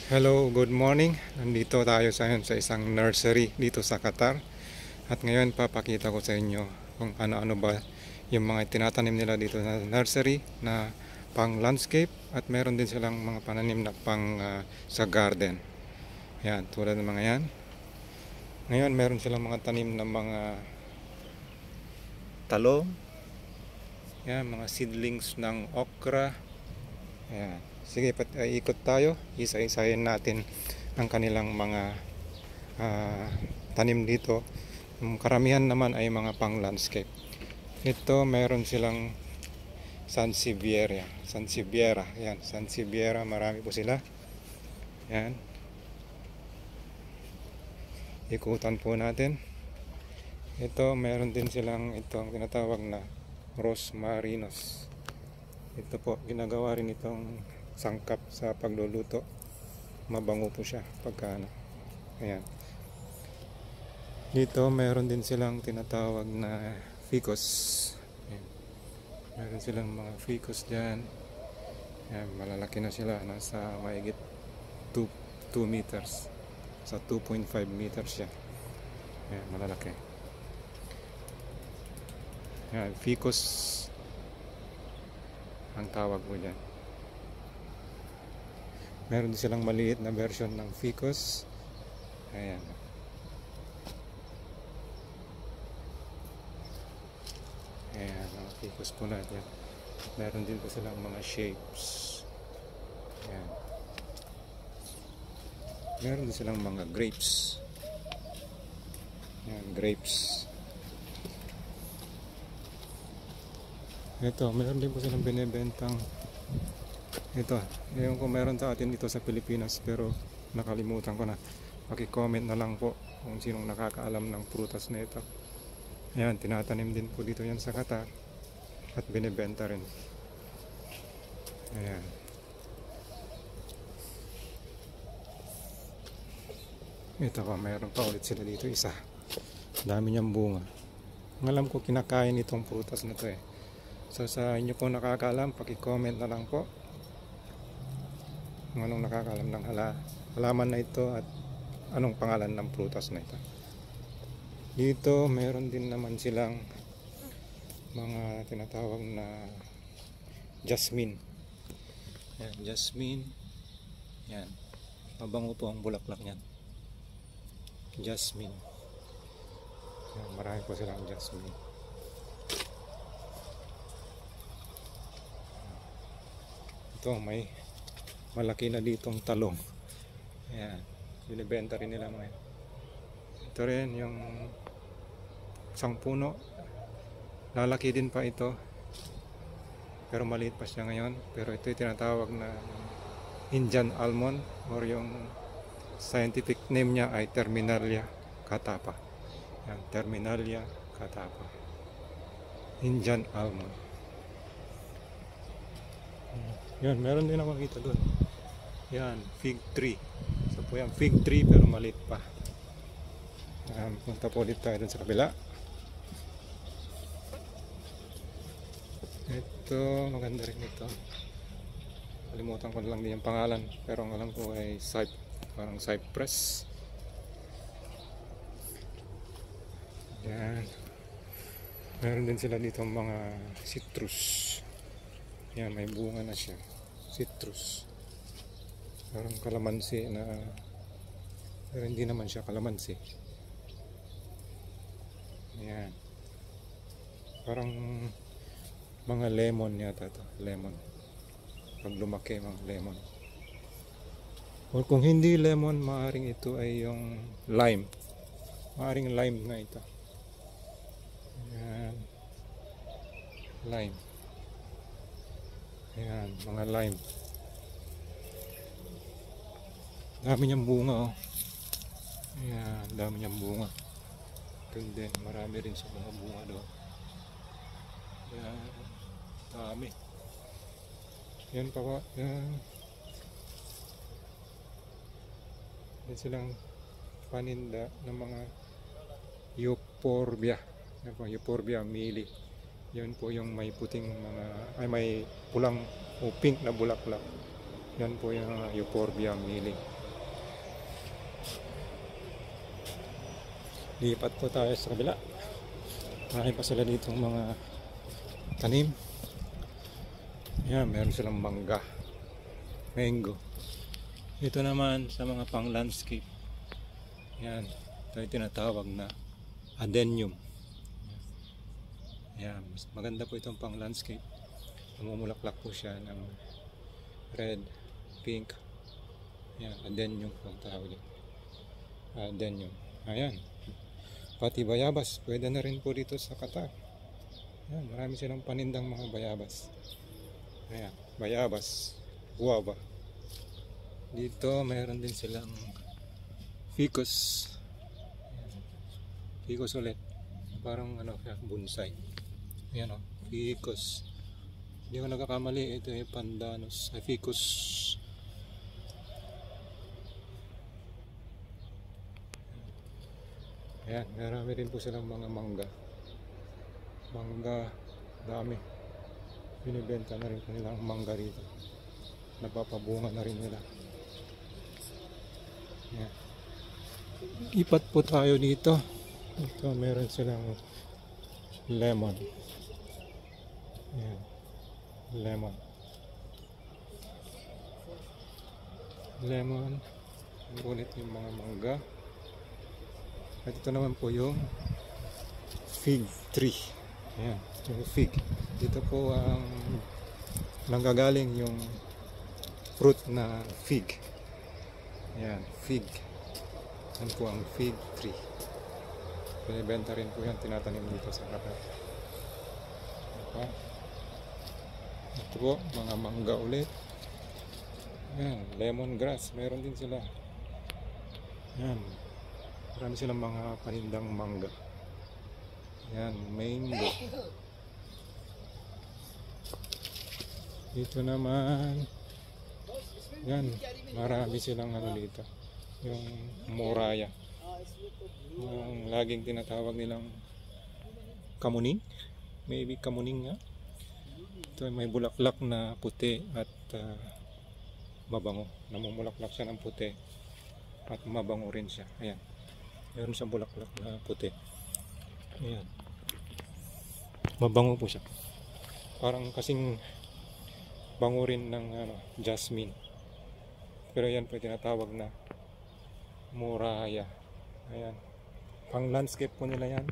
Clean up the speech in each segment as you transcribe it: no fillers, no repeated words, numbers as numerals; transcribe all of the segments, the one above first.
Hello, good morning. Nandito tayo sa isang nursery dito sa Qatar. At ngayon papakita ko sa inyo kung ano-ano ba yung mga tinatanim nila dito sa nursery na pang landscape at meron din silang mga pananim na pang sa garden. Yan, tulad ng mga yan. Ngayon meron silang mga tanim na mga talong. Yan, mga seedlings ng okra. Ayan. Sige, ikot tayo. Isa-isahin natin ang kanilang mga tanim dito. Karamihan naman ay mga pang landscape. Ito meron silang Sansevieria. Sansevieria. Ayan, Sansevieria. Marami po sila. Ayan. Ikutan po natin. Ito meron din silang itong tinatawag na Rosmarinos. Ito po, ginagawa rin itong sangkap sa pagluluto. Mabango po siya pagka ano. Ayan. Dito meron din silang tinatawag na ficus. Ayan. Meron silang mga ficus dyan. Ayan, malalaki na sila. Nasa mahigit 2 meters. Sa 2.5 meters siya. Ayan, malalaki. Ayan, ficus ang tawag mo dyan. Meron din silang maliit na version ng ficus. Ayan. Ayan, ang ficus po natin. Meron din po silang mga shapes. Ayan. Meron din silang mga grapes. Ayan, grapes. Ito, meron din po silang binibentang ito, ngayon kung meron sa atin dito sa Pilipinas pero nakalimutan ko na. Paki-comment na lang po kung sinong nakakaalam ng prutas na ito. Ayan, tinatanim din po dito yan sa Qatar at binibenta rin. Ayan. Ito pa, meron pa ulit sila dito isa. Dami niyang bunga. Ang alam ko kinakain itong prutas na to eh. So sa inyo po nakakaalam, paki-comment na lang po kung anong nakakaalam ng halaman na ito at anong pangalan ng prutas na ito. Dito meron din naman silang mga tinatawag na jasmine. Yan, jasmine. Yan. Mabango po ang bulaklak niyan. Jasmine. Yan, marami po silang jasmine. Ito may malaki na ditong talong. Ayan, binibenta rin nila ngayon. Ito rin yung isang puno. Lalaki din pa ito. Pero maliit pa siya ngayon. Pero ito yung tinatawag na Indian almond or yung scientific name niya ay Terminalia catapa. Ayan, Terminalia catapa. Indian almond. Yan, meron din ako nakita doon. Yan, fig tree. So po yan, fig tree pero maliit pa. Punta po ulit tayo dun sa kabila. Ito, maganda rin ito. Kalimutan ko lang din yung pangalan. Pero ang alam ko ay parang cypress. Yan. Meron din sila dito mga citrus. Yan, may bunga na siya. Citrus. Parang kalamansi na pero hindi naman siya kalamansi. Yan. Parang mga lemon yata to. Lemon. Pag lumaki mga lemon. O kung hindi lemon, maaring ito ay yung lime. Maaring lime na ito. Yan. Lime. Ayan, mga lime. Dami niyang bunga oh. Ayan, dami niyang bunga. And then, marami rin sa mga bunga doon. Ayan, dami. Yan pa ba? Ayan. Yan silang paninda ng mga euphorbia. Yan po, euphorbia mili. Yan po yung may puting mga, ay may pulang o pink na bulaklak. Yan po yung Euphorbia Milling. Lipat po tayo sa kabila. Marami pa sila dito mga tanim. Yan, meron silang mangga, mango. Ito naman sa mga pang landscape. Yan, ito yung tinatawag na adenium. Yan, mas maganda po itong pang landscape. Namumulaklak po siya ng red, pink. Yan, adenium po ang tawag dito. Adenium. Ayan. Pati bayabas, pwede na rin po dito sa Qatar. Yan, marami silang panindang mga bayabas. Ayan, bayabas, guava. Dito mayroon din silang ficus. Ayan, ficus ulit. Parang ano, bonsai. Ayan o, ficus. Hindi ko nagkakamali, ito yung pandanus, ficus. Ayan, marami rin po silang mga mangga. Mangga, dami. Binibenta na rin po nila ang mangga rito. Napapabunga na rin nila. Ayan. Ipat po tayo dito. Ito meron silang lemon. Ayan. Lemon. Lemon. Ulit yung mga mangga. At ito naman po yung fig tree. Ayan, yung fig. Dito po ang nanggagaling yung fruit na fig. Ayan, fig. Yan po ang fig tree. Binibenta rin po yan, tinatanim dito sa Qatar. Okay. Ito po, mga mangga ulit. Ayan, lemongrass, meron din sila. Ayan, marami silang mga panindang mangga. Ayan, mango. Dito naman, yan, marami silang ano dito, yung moraya. Yung laging tinatawag nilang kamuning. Maybe kamuning nga. Ito may bulaklak na puti at mabango. Namumulaklak siya ng puti at mabango rin siya. Ayan. Meron siyang bulaklak na puti. Ayan. Mabango po siya. Parang kasing bango rin ng jasmine. Pero yan po tinatawag na moraya. Ayan. Pang landscape po nila yan.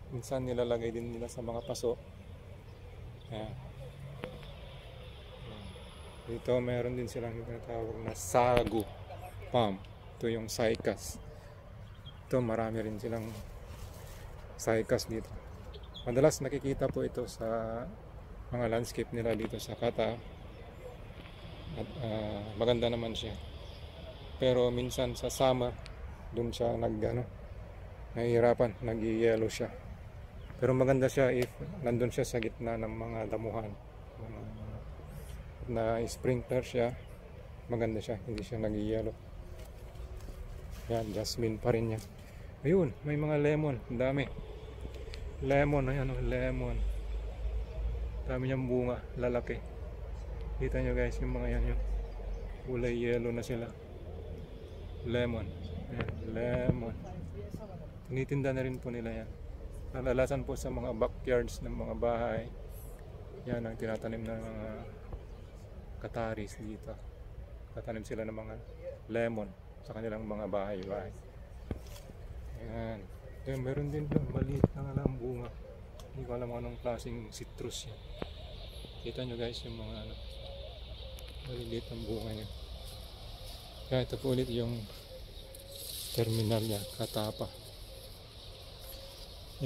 Minsan nilalagay din nila sa mga paso. Ayan. Dito meron din silang tinatawag na sagu palm. Ito yung cycas. Ito marami rin silang cycas dito. Madalas nakikita po ito sa mga landscape nila dito sa Qatar. At maganda naman siya. Pero minsan sa summer dun siya nahihirapan, nag-yellow siya. Pero maganda siya if nandun siya sa gitna ng mga damuhan. Na sprinkler siya, maganda siya, hindi siya nag-yellow. Yan, jasmine pa rin yan. Ayun, may mga lemon, dami. Lemon, ayan o, lemon. Dami niyang bunga, lalaki. Kita nyo guys, yung mga yan, yung kulay yellow na sila. Lemon. Ayan, lemon. Tinitinda na rin po nila yan. Nalalasan po sa mga backyards ng mga bahay. Yan ang tinatanim ng mga Qataris dito. Tatanim sila ng mga lemon sa kanilang mga bahay-bahay. Ayan. Ayan, meron din doon, maliit na lang bunga. Hindi ko alam anong klaseng citrus yan. Kita nyo guys yung mga maliliit ang bunga niya. Kaya ito po ulit yung terminal niya, Katapa.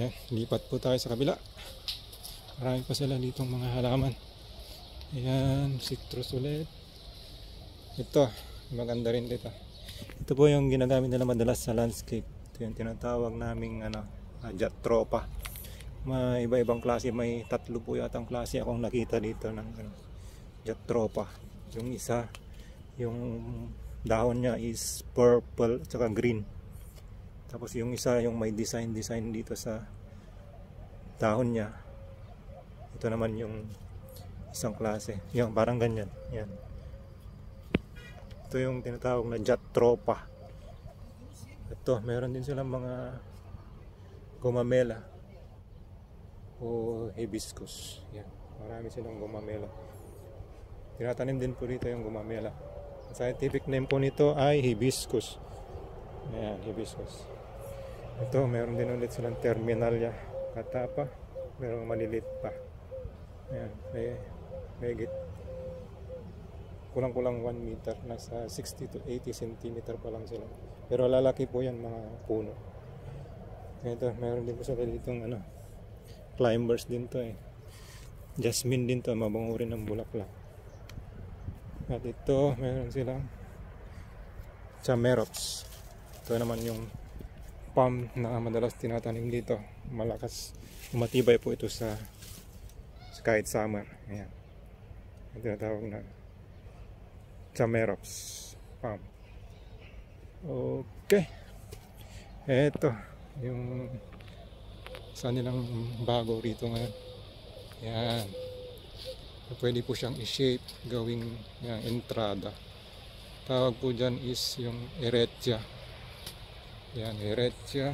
Yan, lipat po tayo sa kabila. Marami pa sila ditong mga halaman. Ayan, citrus ulit. Ito, maganda rin dito. Ito po yung ginagamit nila madalas sa landscape. Ito yung tinatawag naming jatropha. May iba-ibang klase, may 3 po yatang klase akong nakita dito ng jatropha. Yung isa, yung dahon niya is purple at saka green. Tapos yung isa, yung may design dito sa dahon niya. Ito naman yung isang klase, yung parang ganyan. Yan. Ito yung tinatawag na Jat Tropa. Ito, meron din silang mga gumamela o hibiscus. Yan, marami silang gumamela. Tinatanim din po dito yung gumamela. Ang scientific name po nito ay hibiscus. Ayan, hibiscus. Ito, meron din ulit silang terminalia katapa. Merong malilit pa. Ayan, may kulang-kulang 1 meter. Nasa 60 to 80 centimeter pa lang sila. Pero lalaki po yan mga puno. Ito, meron din po sila ditong climbers din to eh. Jasmine din to, mabango rin ng bulaklak. At ito, meron silang Chamerops. Ito naman yung palm na madalas tinatanim dito. Malakas, matibay po ito sa kahit summer. Ayan. Ito tinatawag na Chamerops palm. Okay. Ito yung isa nilang bago rito ngayon. Yan. Pwede po siyang i-shape gawing entrada. Tawag po dyan is yung Eretia. Yan, Eretia.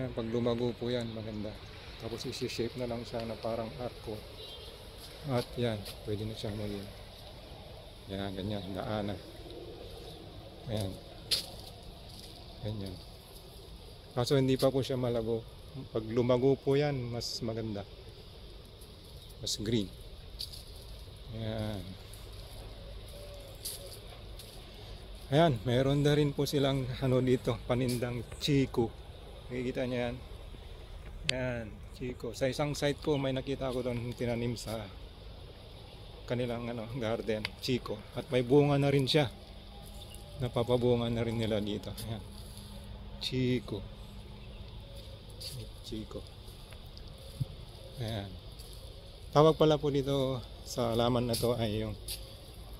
Yan, pag lumago po yan, maganda. Tapos isi-shape na lang siya na parang arco. At yan, pwede na siyang maging. Yan, ganyan, daanan. Ayan. Ganyan. Kaso hindi pa po siya malago. Pag lumago po yan, mas maganda. Mas green. Ayan. Ayan, meron na rin po silang dito, panindang Chico. Nakikita niyo yan? Ayan, Chico. Sa isang site ko, may nakita ko doon tinanim sa kanilang garden, Chico. At may bunga na rin siya. Napapabunga na rin nila dito. Ayan. Chico. Chico. Ayan. Tawag pala po dito sa halaman na to ay yung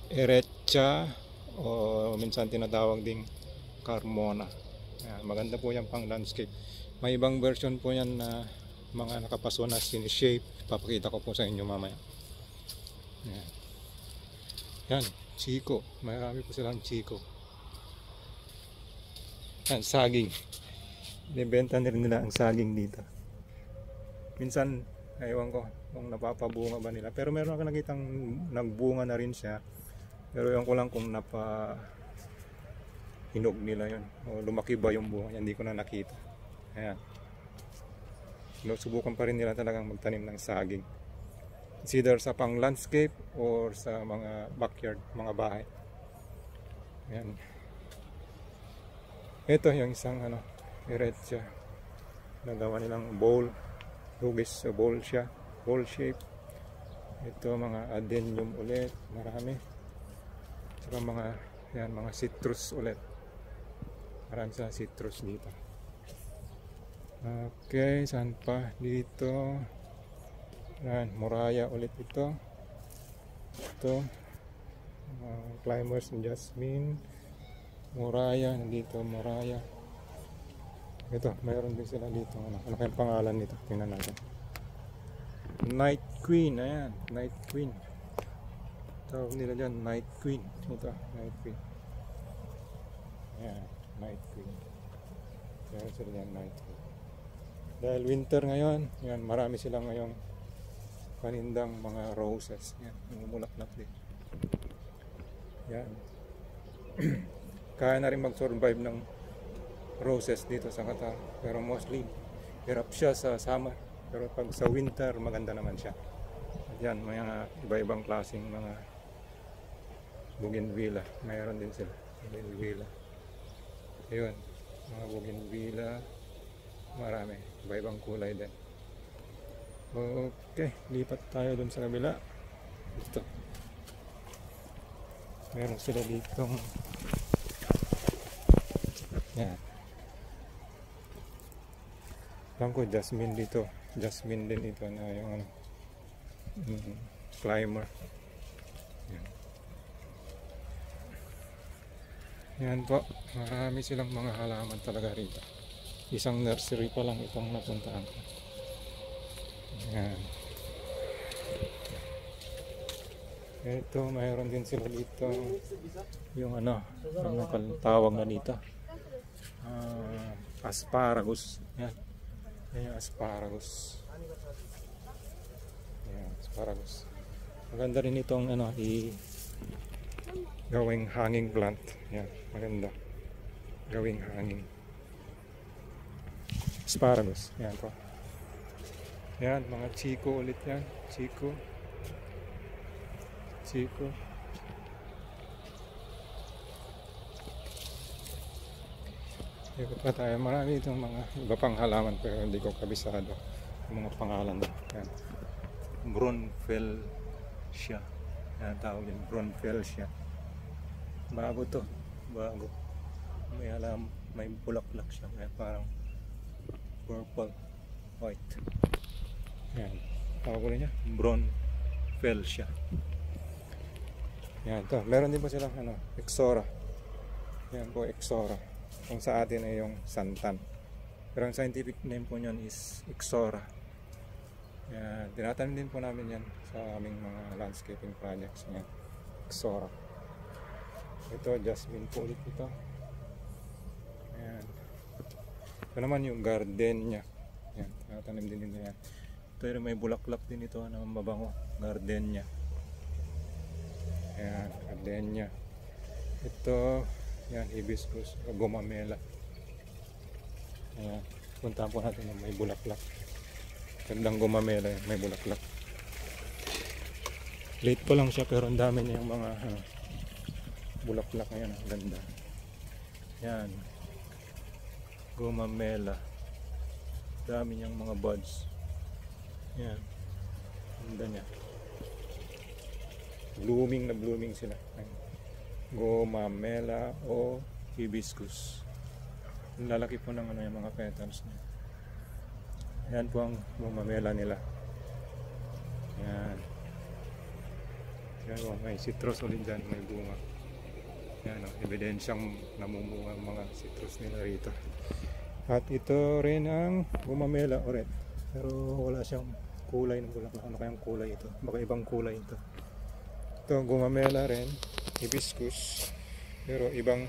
Eretia o minsan tinatawag ding Carmona. Ayan. Maganda po yan pang landscape. May ibang version po yan na mga nakapaso na sinishape. Papakita ko po sa inyo mamaya. Ayan. Yan, Chico. Marami po silang Chico. Yan, saging. Nibenta na rin nila ang saging dito. Minsan, ewan ko kung napapabunga ba nila. Pero meron ako nakitang nagbunga na rin siya. Pero ewan ko lang kung hinog nila yun. O lumaki ba yung bunga. Hindi ko na nakita. Ayan. Subukan pa rin nila talagang magtanim ng saging. It's either sa pang landscape or sa mga backyard, mga bahay. Ayan. Ito yung isang Eretia. Nagawa nilang bowl. Hugis sa bowl siya. Bowl shape. Ito mga adenium ulit. Marami. Saka mga citrus ulit. Marami sa citrus dito. Okay, saan pa? Dito. Yan, Moraya ulit ito. Ito. Climbers and Jasmine. Moraya, nandito Moraya. Ito, mayroon din sila dito. Ano kayang pangalan nito? Tingnan natin. Night Queen, ayan. Night Queen. Tawag nila dyan, Night Queen. Ito, Night Queen. Ayan, Night Queen. Mayroon sila dyan, Night Queen. Dahil winter ngayon, yan, marami silang ngayong panindang mga roses. Yan, namumulaklak din. Yan. Kaya na rin mag-survive ng roses dito sa Qatar. Pero mostly, hirap siya sa summer. Pero pag sa winter, maganda naman siya. At yan, may iba-ibang klaseng mga bougainvillea. Mayroon din sila. Bougainvillea. Ayun, mga bougainvillea. Marami. Iba-ibang kulay din. Okay, lipat tayo dun sa kabila. Ito. Meron sila ditong yan. Alam ko jasmine dito. Jasmine din ito na yung climber. Yan. Yan po. Marami silang mga halaman talaga rito. Isang nursery pa lang itong napuntaan ko. Yan. Ito, mayroon din sila dito yung ano tawag na dito, asparagus. Yan. Yan yung asparagus. Yan, asparagus. Maganda rin itong ano, gawing hanging plant. Yan, maganda. Gawing hanging asparagus. Yan po. Yan, mga chiko ulit yan. Chiko. Ikot pa tayo. Marami itong mga iba pang halaman pero hindi ko kabisado yung mga pangalan na. Yan. Brunfelsia. Yan tawag yun. Brunfelsia. Bago to. Bago. May bulaklak siya. Yan, parang purple, white. Yan. Tawag ko rin niya. Brunfelsia. Yan to. Meron din po silang ano, Ixora. Yan po, Ixora. Kung sa atin ay yung santan. Pero ang scientific name po nyan is Ixora. Yan. Tinatanim din po namin yan sa aming mga landscaping projects. Yan. Ixora. Ito, jasmine po ulit ito. Yan. Ito naman yung gardenia. Yan. Tinatanim din nito yan. Ito yung may bulaklak din ito na mabango. Gardenia. Yan. Gardenia. Ito, yan, hibiscus, gumamela. Ayan, puntahan po natin yung may bulaklak. Gandang gumamela yun, may bulaklak. Late pa lang siya pero ang dami niya yung mga bulaklak ngayon. Ang ganda. Yan, gumamela. Dami niyang mga buds. Yan, ganda niya. Blooming na blooming sila. Ayan. Gumamela o hibiscus. Ang lalaki po ng ano, yung mga petals niya. Ayan po ang gumamela nila. Ayan. Ayan po, may citrus ulit dyan, may bunga. Ayan o, evidensyang namumunga ang mga citrus nila rito. At ito rin ang gumamela ulit. Pero wala siyang kulay ng bulaklak. Ano kayang kulay ito? Baka ibang kulay ito. Ito gumamela rin, hibiscus, pero ibang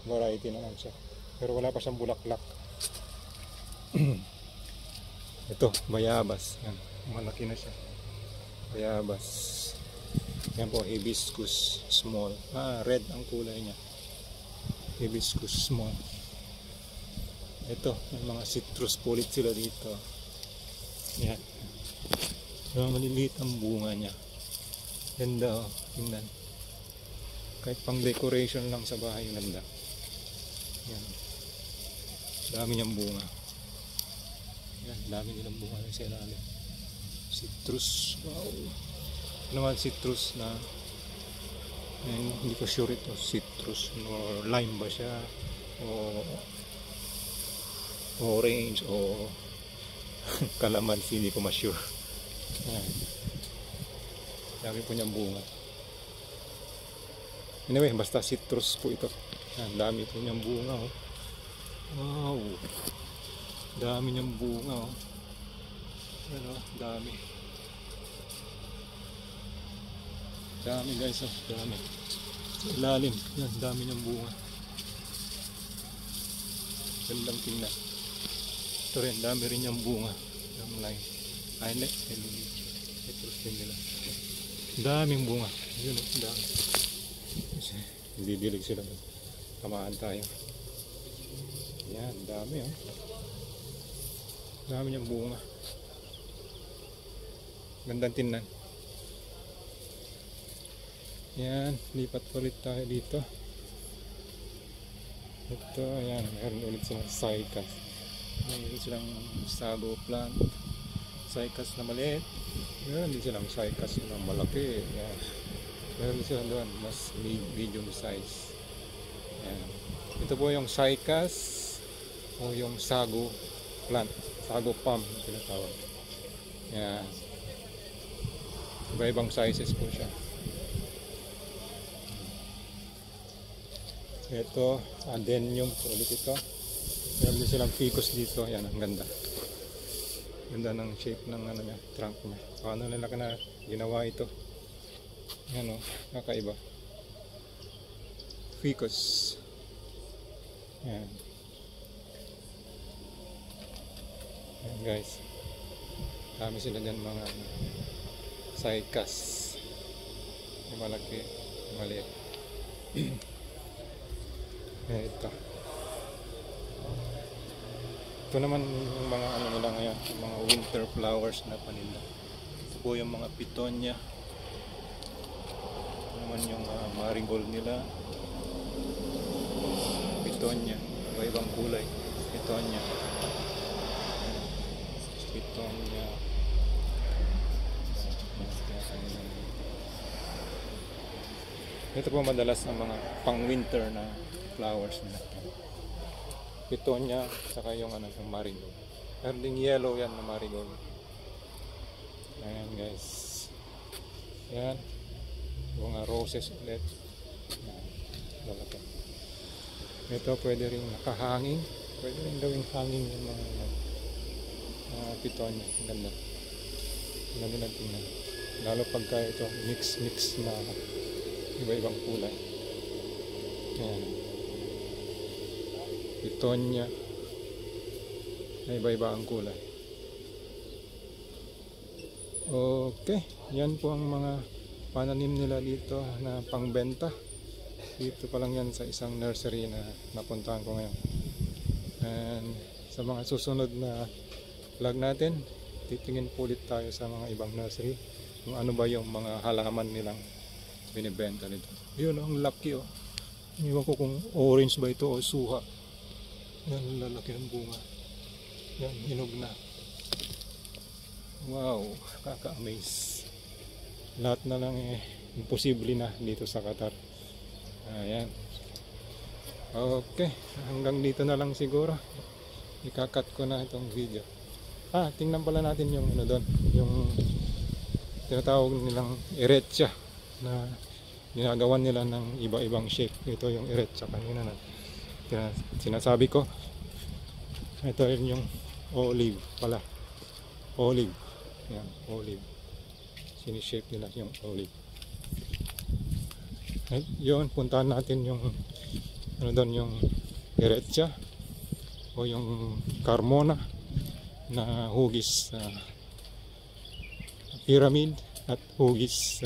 variety naman siya. Pero wala pa siyang bulaklak. Ito, bayabas. Yan, malaki na siya. Bayabas. Yan po, hibiscus small. Red ang kulay niya. Hibiscus small. Ito, yung mga citrus po ulit sila dito. Yan. Yung maliliit ang bunga niya. Ganda o, tingnan. Kahit pang decoration lang sa bahay, ganda. Yan. Dami niyang bunga. Yan, dami nilang bunga sa ilalim. Citrus, wow. Ano naman citrus na, hindi ko sure ito, citrus or lime ba siya, o orange, o kalamansi, hindi ko ma-sure. Yan. Dami po niyang bunga. Anyway, basta citrus po ito. Yan, dami po niyang bunga. Oh. Wow. Dami niyang bunga. Oh. Yan o, dami. Dami guys. Oh. Dami. Ilalim. Yan, dami niyang bunga. Gandang tingnan. Ito rin, dami rin niyang bunga. Yung line. Ay, citrus din nila. Daming bunga. Yun o, dami. Kasi hindi dilig sila. Tamaan tayo. Yan, dami o. Dami niyang bunga. Gandang tingnan. Yan, lipat ulit tayo dito. Ito, ayan, meron ulit silang cycas. Meron silang sago plant. Cycas na maliit. Meron din silang cycas na malaki. Yan. Meron din silang doon, mas medium size. Yan. Ito po yung cycas o yung sago plant. Sago palm na tinatawag. Yan. Iba-ibang sizes po siya. Ito, adenium po ulit ito. Meron din silang ficus dito. Yan, ang ganda. Ganda ng shape ng ano niya, trunk niya. Paano nila na ginawa ito? Yan o, kakaiba. Ficus. Yan. Yan guys. Dami sila dyan mga cycas. Yung malaki, maliit. Ito. Ito naman yung mga ano nila ngayon, yung mga winter flowers na paninda. Ito po yung mga pitonia. Ito naman yung marigold nila. Pitonia, iba-ibang kulay. Pitonia. Pitonia. Ito po madalas ang mga pang-winter na flowers nila. Pitonia, saka yung ano, yung marigold. Meron ding yellow yan na marigold. Ayan guys. Yan. Yung mga roses ulit. Ayan. Ito pwede rin nakahanging. Pwede rin gawing hanging yung mga pitonia. Ang ganda. Ang ganda lang tingnan. Lalo pagka ito mix na iba-ibang kulay. Ayan. Pitonia na iba-iba ang kulay. Okay, yan po ang mga pananim nila dito na pangbenta. Dito pa lang yan sa isang nursery na napuntahan ko ngayon. And sa mga susunod na vlog natin, titingin po ulit tayo sa mga ibang nursery kung ano ba yung mga halaman nilang binibenta nito. Yun, ang laki oh. Iwan ko kung orange ba ito o suha. Yan, lalaki ng bunga. Yan, hinog na. Wow, kaka-amaze. Lahat na lang imposible na dito sa Qatar. Ayan. Okay, hanggang dito na lang siguro. Ikakat ko na itong video. Tingnan pala natin yung ano doon, yung tinatawag nilang eretsa na ginagawan nila ng iba-ibang shape. Ito yung eretsa kanina na sinasabi ko. Ito rin yung olive pala. Olive. Yan, olive. Sinishape nila yung olive. At yun, puntahan natin yung ano doon, yung eretsa o yung carmona na hugis pyramid at hugis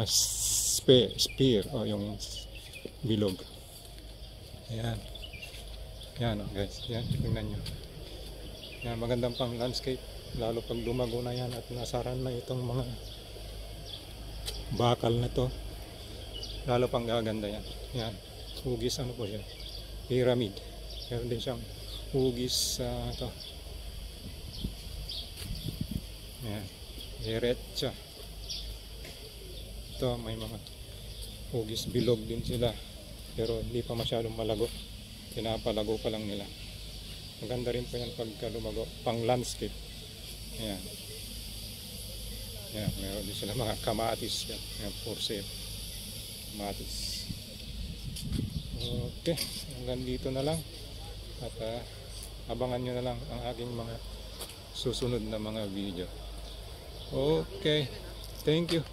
spear o yung bilog. Ayan. Yan guys. Yan. Tingnan nyo. Yan. Magandang pang landscape. Lalo pag lumago na yan at nasaran na itong mga bakal na to. Lalo pang gaganda yan. Yan. Hugis ano po siya. Pyramid. Meron din siyang hugis ito. Yan. Eretsa. Ito may mga hugis bilog din sila. Pero hindi pa masyadong malago. Pinapalago pa lang nila. Maganda rin po yan pagka lumago. Pang landscape. Ayan. Ayan. Meron din sila mga kamatis. Ayan. For sale. Kamatis. Okay. Hanggang dito na lang. At abangan nyo na lang ang aking mga susunod na mga video. Okay. Thank you.